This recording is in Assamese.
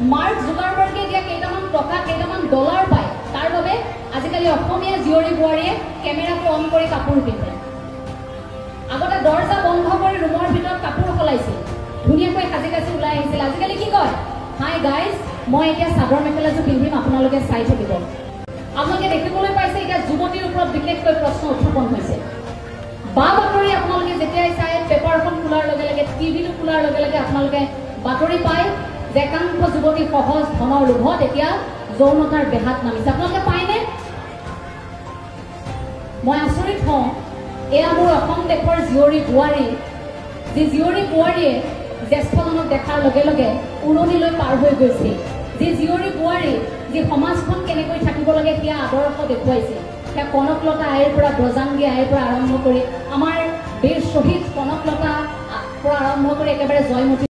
মাৰ্ক জুকাৰবাৰ্গে দিয়া কেইটামান টকা কেইটামান ডলাৰ পায় তাৰ বাবে আজিকালি অসমীয়া জীয়ৰী বোৱাৰীয়ে কেমেৰাটো অন কৰি কাপোৰ পিন্ধে আগতে দৰ্জা বন্ধ কৰি ৰুমৰ ভিতৰত কাপোৰ সলাইছিল ধুনীয়াকৈ সাজি কাজি ওলাই আহিছিল আজিকালি কি কয় হাই গাইজ মই এতিয়া চাদৰ মেখেলাযোৰ পিন্ধিম আপোনালোকে চাই থাকিব আপোনালোকে দেখিবলৈ পাইছে এতিয়া যুৱতীৰ ওপৰত বিশেষকৈ প্ৰশ্ন উত্থাপন হৈছে বা বাতৰি আপোনালোকে যেতিয়াই চাই পেপাৰখন খোলাৰ লগে লগে টিভিটো খোলাৰ লগে লগে আপোনালোকে বাতৰি পায় যে একাংশ যুৱতী সহজ ধনৰ লোভত এতিয়া যৌনতাৰ বেহাত নামিছে আপোনালোকে পায়নে মই আচৰিত হওঁ এয়া মোৰ অসম দেশৰ জীয়ৰী বোৱাৰী যি জীয়ৰী বোৱাৰীয়ে জ্যেষ্ঠজনক দেখাৰ লগে লগে উৰণিলৈ পাৰ হৈ গৈছিল যি জীয়ৰী বোৱাৰী যি সমাজখন কেনেকৈ থাকিব লাগে সেয়া আদৰ্শ দেখুৱাইছিল সেয়া কনকলতা আইৰ পৰা ব্ৰজাংগী আইৰ পৰা আৰম্ভ কৰি আমাৰ বীৰ শ্বহীদ কনকলতা পৰা আৰম্ভ কৰি একেবাৰে জয়মতী